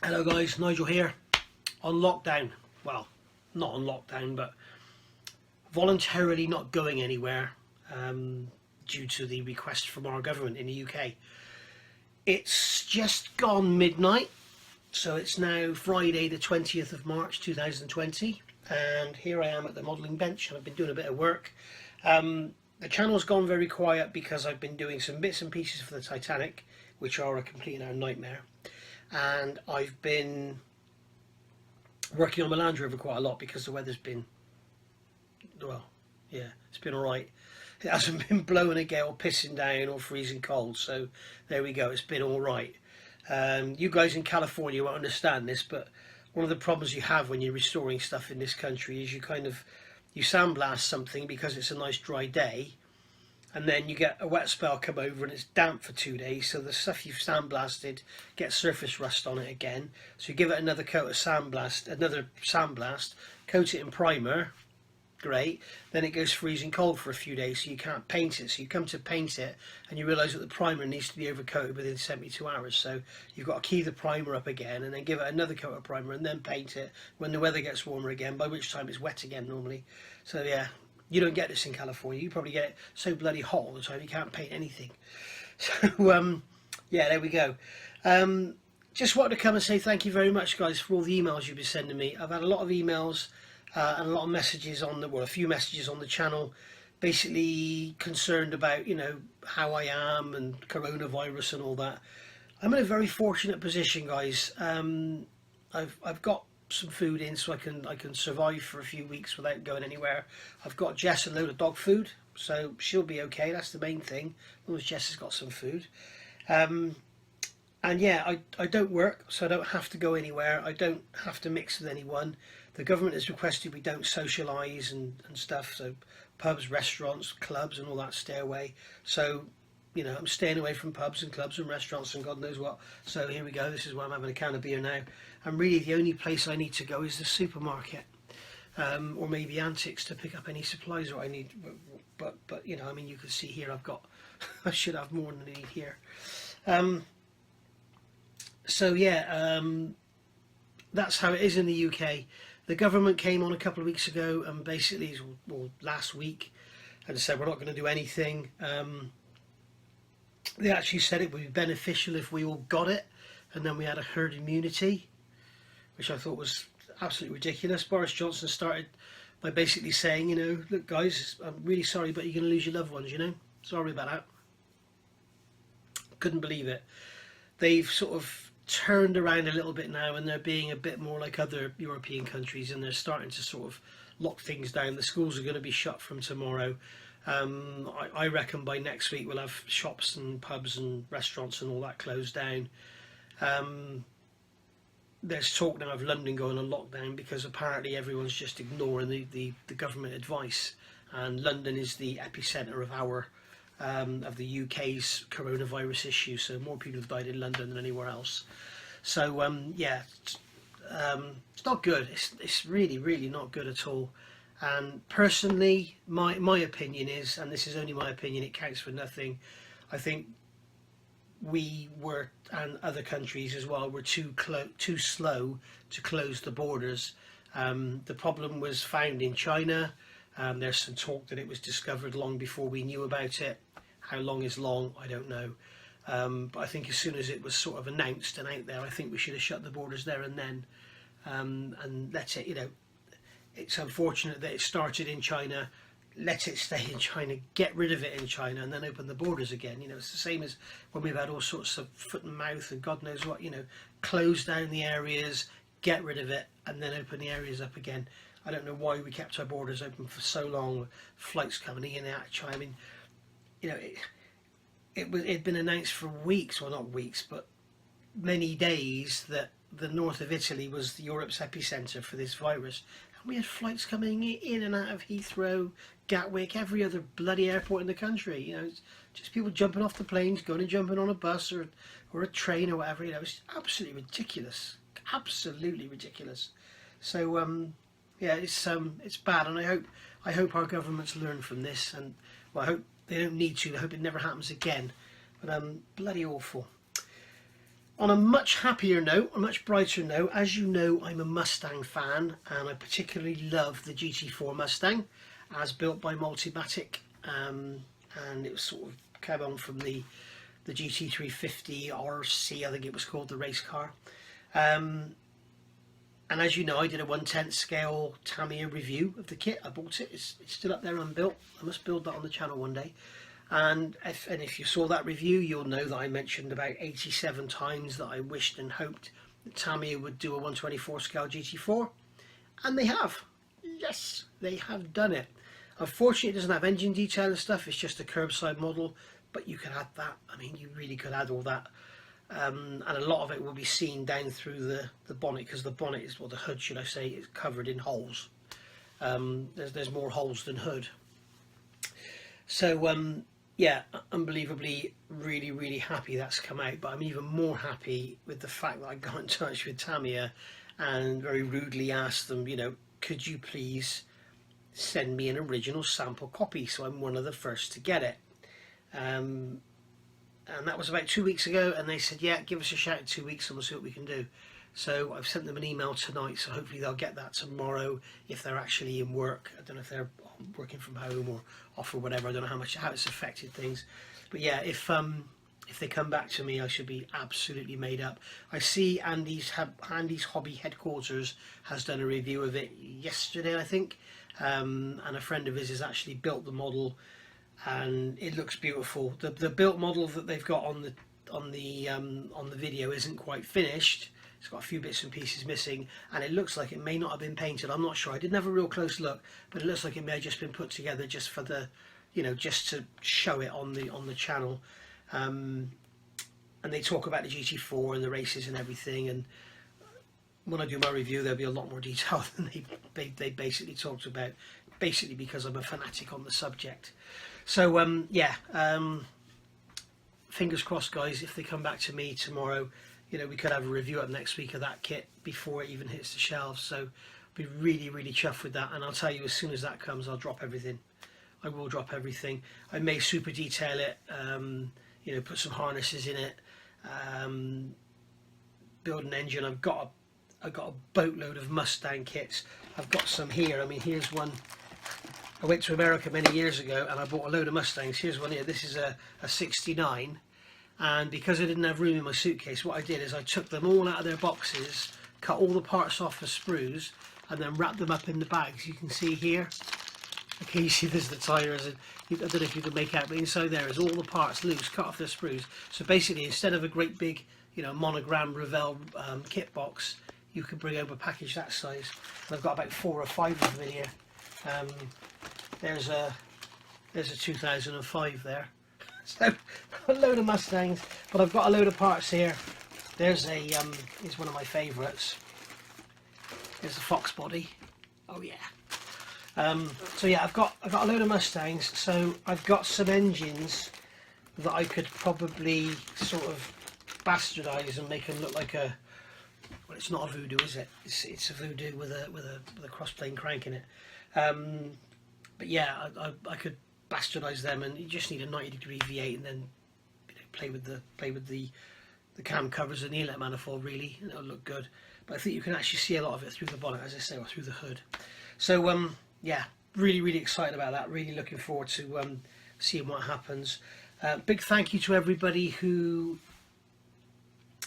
Hello guys, Nigel here. On lockdown, well, not on lockdown, but voluntarily not going anywhere due to the request from our government in the UK. It's just gone midnight, so it's now Friday the 20th of March 2020, and here I am at the modelling bench and I've been doing a bit of work. The channel's gone very quiet because I've been doing some bits and pieces for the Titanic, which are a complete and utter nightmare, and I've been working on my Land Rover quite a lot because the weather's been, well, yeah, it's been alright. It hasn't been blowing a gale, pissing down or freezing cold, so there we go, it's been alright. You guys in California won't understand this, but one of the problems you have when you're restoring stuff in this country is you sandblast something because it's a nice dry day, and then you get a wet spell come over and it's damp for 2 days, so the stuff you've sandblasted gets surface rust on it again. So you give it another coat of sandblast, coat it in primer, great, then it goes freezing cold for a few days, so you can't paint it. So you come to paint it and you realise that the primer needs to be overcoated within 72 hours, so you've got to key the primer up again and then give it another coat of primer and then paint it when the weather gets warmer again, by which time it's wet again normally. So yeah, you don't get this in California. You probably get it so bloody hot all the time you can't paint anything. So yeah, there we go. Just wanted to come and say thank you very much, guys, for all the emails you've been sending me. I've had a lot of emails and a lot of messages on the, well, a few messages on the channel, basically concerned about, you know, how I am and coronavirus and all that. I'm in a very fortunate position, guys. I've got some food in, so I can survive for a few weeks without going anywhere. I've got Jess a load of dog food, so she'll be okay. That's the main thing, as long as Jess has got some food. And yeah, I don't work, so I don't have to go anywhere. I don't have to mix with anyone. The government has requested we don't socialise and stuff, so pubs, restaurants, clubs and all that, stay away. So, you know, I'm staying away from pubs and clubs and restaurants and God knows what. So here we go, this is why I'm having a can of beer now. And really the only place I need to go is the supermarket, or maybe Antics to pick up any supplies that I need. But you know, I mean, you can see here I've got, I should have more than I need here. So yeah, that's how it is in the UK. The government came on a couple of weeks ago and basically, well, last week, and said we're not going to do anything. They actually said it would be beneficial if we all got it and then we had a herd immunity, which I thought was absolutely ridiculous. Boris Johnson started by basically saying, you know, look guys, I'm really sorry, but you're going to lose your loved ones, you know, sorry about that. Couldn't believe it. They've sort of turned around a little bit now and they're being a bit more like other European countries, and they're starting to sort of lock things down. The schools are going to be shut from tomorrow. I reckon by next week we'll have shops and pubs and restaurants and all that closed down. There's talk now of London going on lockdown because apparently everyone's just ignoring the government advice, and London is the epicentre of of the UK's coronavirus issue, so more people have died in London than anywhere else. So yeah, it's not good. It's really not good at all. And personally, my opinion is, and this is only my opinion, it counts for nothing, I think we were, and other countries as well, were too slow to close the borders. The problem was found in China. There's some talk that it was discovered long before we knew about it. How long is long, I don't know. But I think as soon as it was sort of announced and out there, I think we should have shut the borders there and then, and let it, you know, it's unfortunate that it started in China. Let it stay in China, get rid of it in China, and then open the borders again. You know, it's the same as when we've had all sorts of foot and mouth and God knows what, you know, close down the areas, get rid of it, and then open the areas up again. I don't know why we kept our borders open for so long, flights coming in and out of China. I mean, you know, it'd been announced for weeks, well not weeks, but many days, that the north of Italy was Europe's epicenter for this virus. And we had flights coming in and out of Heathrow, Gatwick, every other bloody airport in the country. You know, it's just people jumping off the planes, going and jumping on a bus or a train or whatever. You know, it's absolutely ridiculous, absolutely ridiculous. So yeah, it's bad, and I hope our governments learn from this, and well, I hope they don't need to. I hope it never happens again. But bloody awful. On a much happier note, a much brighter note, as you know, I'm a Mustang fan, and I particularly love the GT4 Mustang as built by Multimatic, and it was sort of came on from the GT350 RC, I think it was called, the race car. And as you know, I did a 1/10 scale Tamiya review of the kit. I bought it, it's still up there unbuilt. I must build that on the channel one day. And if you saw that review, you'll know that I mentioned about 87 times that I wished and hoped that Tamiya would do a 1/24 scale GT4, and they have. Yes, they have done it. Unfortunately, it doesn't have engine detail and stuff. It's just a curbside model, but you can add that. I mean, you really could add all that, and a lot of it will be seen down through the bonnet, because the bonnet is, well, the hood, should I say, is covered in holes. There's more holes than hood. So yeah, unbelievably, really happy that's come out. But I'm even more happy with the fact that I got in touch with Tamiya and very rudely asked them, you know, could you please send me an original sample copy, so I'm one of the first to get it. And that was about 2 weeks ago, and they said, yeah, give us a shout in 2 weeks and we'll see what we can do. So I've sent them an email tonight, so hopefully they'll get that tomorrow if they're actually in work. I don't know if they're working from home or off or whatever. I don't know how it's affected things. But yeah, if they come back to me, I should be absolutely made up. I see Andy's Hobby Headquarters has done a review of it yesterday, I think, and a friend of his has actually built the model, and it looks beautiful. The built model that they've got on the video isn't quite finished. It's got a few bits and pieces missing, and it looks like it may not have been painted. I'm not sure. I didn't have a real close look, but it looks like it may have just been put together just for the, you know, just to show it on the channel. And they talk about the GT4 and the races and everything. And when I do my review, there'll be a lot more detail than they basically talked about. Basically, because I'm a fanatic on the subject. So yeah, fingers crossed, guys. If they come back to me tomorrow, you know, we could have a review up next week of that kit before it even hits the shelves. So I'll be really chuffed with that. And I'll tell you, as soon as that comes, I'll drop everything. I will drop everything. I may super detail it, you know, put some harnesses in it, build an engine. I've got a boatload of Mustang kits. I've got some here. I mean, here's one. I went to America many years ago and I bought a load of Mustangs. Here's one here. This is a 69. And because I didn't have room in my suitcase, what I did is I took them all out of their boxes, cut all the parts off the sprues, and then wrapped them up in the bags. You can see here. Okay, you see there's the tyres, and I don't know if you can make out, but inside there is all the parts loose, cut off the sprues. So basically, instead of a great big, you know, monogram Revell kit box, you can bring over a package that size. And I've got about 4 or 5 of them in here. There's a 2005 there. So a load of Mustangs, but I've got a load of parts here. There's here's one of my favourites. There's a Fox body. Oh yeah. So yeah, I've got a load of Mustangs. So I've got some engines that I could probably sort of bastardise and make them look like a. Well, it's not a Voodoo, is it? It's a Voodoo with a cross-plane crank in it. But yeah, I could bastardize them, and you just need a 90-degree V8, and then, you know, play with the cam covers and the inlet manifold, really, and it'll look good. But I think you can actually see a lot of it through the bonnet, as I say, or through the hood. So yeah, really excited about that. Really looking forward to seeing what happens. Big thank you to everybody who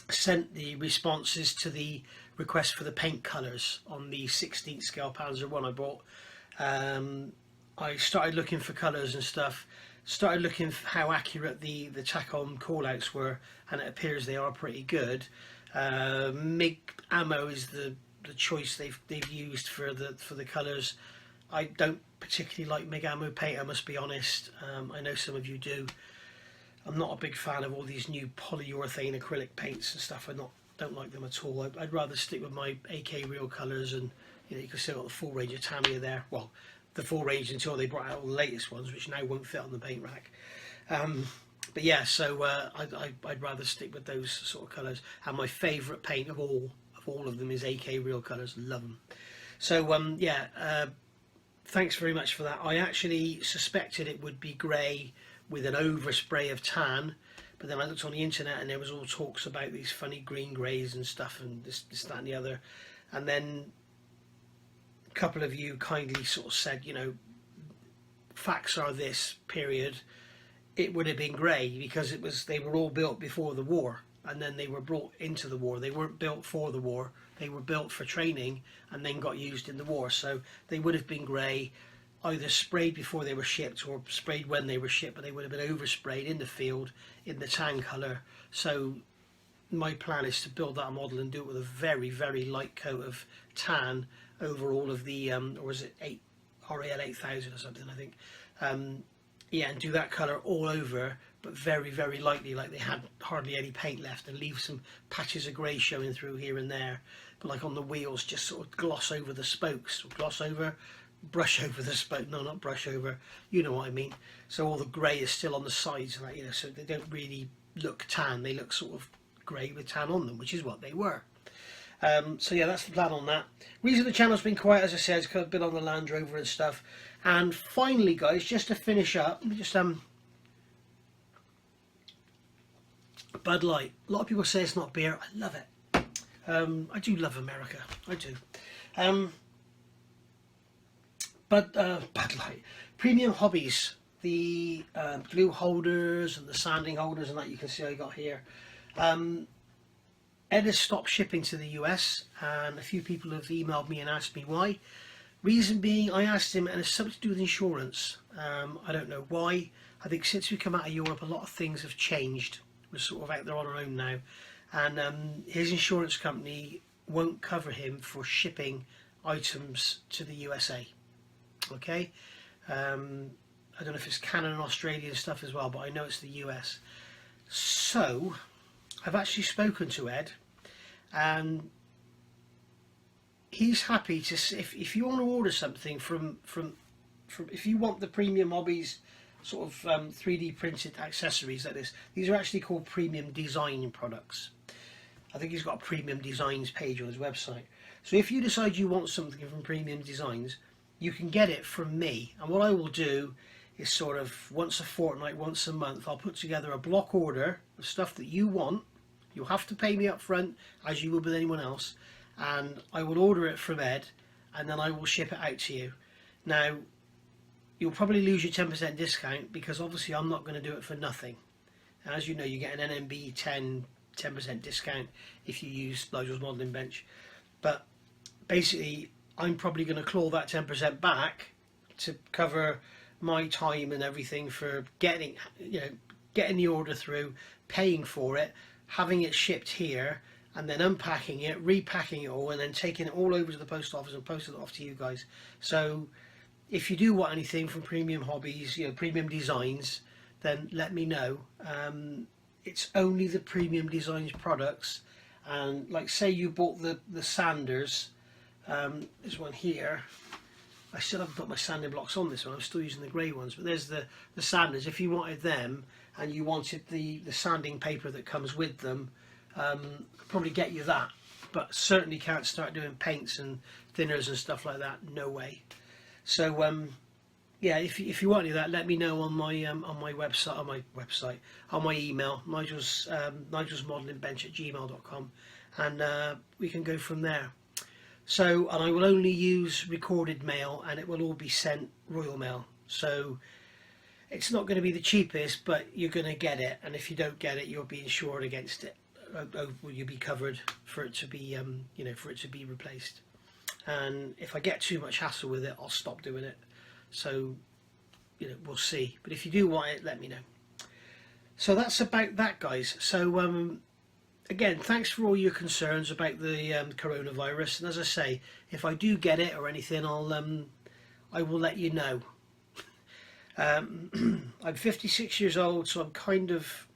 sent the responses to the request for the paint colours on the 16th scale Panzer 1 I bought. I started looking for colours and stuff, started looking for how accurate the TACOM callouts were, and it appears they are pretty good. MIG ammo is the choice they've used for the colours. I don't particularly like MIG ammo paint, I must be honest. I know some of you do. I'm not a big fan of all these new polyurethane acrylic paints and stuff. I don't like them at all. I'd rather stick with my AK real colours, and you know, you can still got the full range of Tamiya there. Well, the full range until they brought out all the latest ones, which now won't fit on the paint rack. But yeah, so I'd rather stick with those sort of colours. And my favourite paint of all of them is AK real colours. Love them. So yeah, thanks very much for that. I actually suspected it would be grey with an overspray of tan, But then I looked on the internet and there was all talks about these funny green greys and stuff and this, that and the other. And then a couple of you kindly sort of said, you know, facts are this, period. It would have been grey because they were all built before the war, and then they were brought into the war. They weren't built for the war. They were built for training and then got used in the war. So they would have been grey, either sprayed before they were shipped or sprayed when they were shipped, but they would have been oversprayed in the field in the tan colour. So my plan is to build that model and do it with a very, very light coat of tan over all of the, or was it RAL 8000 or something, I think. Yeah, and do that colour all over, but very, very lightly, like they had hardly any paint left, and leave some patches of grey showing through here and there. But like on the wheels, just sort of gloss over the spokes, brush over the spoke. No, not brush over. You know what I mean. So all the grey is still on the sides, and that, you know, so they don't really look tan. They look sort of grey with tan on them, which is what they were. So yeah, that's the plan on that. Reason the channel's been quiet, as I said, is because I've been on the Land Rover and stuff. And finally, guys, just to finish up, let me just Bud Light. A lot of people say it's not beer. I love it. I do love America. I do. Bud Light. Premium Hobbies. The glue holders and the sanding holders and that you can see I got here. Ed has stopped shipping to the US, and a few people have emailed me and asked me why. Reason being, I asked him, and it's something to do with insurance. I don't know why. I think since we come out of Europe, a lot of things have changed. We're sort of out there on our own now, and his insurance company won't cover him for shipping items to the USA. Okay, I don't know if it's Canada and Australian stuff as well, but I know it's the US. So I've actually spoken to Ed, and he's happy to, if you want to order something from if you want the Premium Hobbies sort of 3D printed accessories like this, these are actually called Premium Design products. I think he's got a Premium Designs page on his website. So if you decide you want something from Premium Designs, you can get it from me, and what I will do is sort of once a fortnight, once a month, I'll put together a block order of stuff that you want. You'll have to pay me up front, as you would with anyone else, and I will order it from Ed, and then I will ship it out to you. Now, you'll probably lose your 10% discount, because obviously I'm not going to do it for nothing. As you know, you get an NMB 10% discount if you use Nigel's Modelling Bench, but basically I'm probably going to claw that 10% back to cover my time and everything for getting the order through, paying for it, having it shipped here, and then unpacking it, repacking it all, and then taking it all over to the post office and posting it off to you guys. So if you do want anything from Premium Hobbies, Premium Designs, then let me know. It's only the Premium Designs products, and like say you bought the sanders, this one here, I still haven't put my sanding blocks on this one, I'm still using the grey ones, but there's the sanders. If you wanted them and you wanted the sanding paper that comes with them, probably get you that, but certainly can't start doing paints and thinners and stuff like that, no way. So yeah, if you want any of that, let me know on my website, on my email, Nigel's modellingbench@gmail.com, and we can go from there. So, and I will only use recorded mail, and it will all be sent Royal Mail. So it's not going to be the cheapest, but you're going to get it, and if you don't get it, you'll be insured against it. You'll be covered for it to be for it to be replaced. And if I get too much hassle with it, I'll stop doing it. So we'll see. But if you do want it, let me know. So that's about that, guys. So again, thanks for all your concerns about the coronavirus, and as I say, if I do get it or anything, I will let you know. I'm 56 years old, so I'm kind of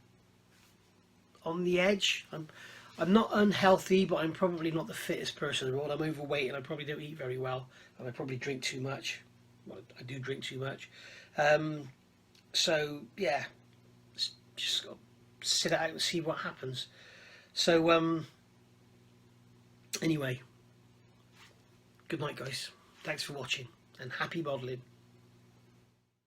on the edge. I'm not unhealthy, but I'm probably not the fittest person in the world. I'm overweight, and I probably don't eat very well, and I probably drink too much. Well, I do drink too much. So yeah, just got to sit it out and see what happens. So anyway, good night, guys. Thanks for watching, and happy modelling.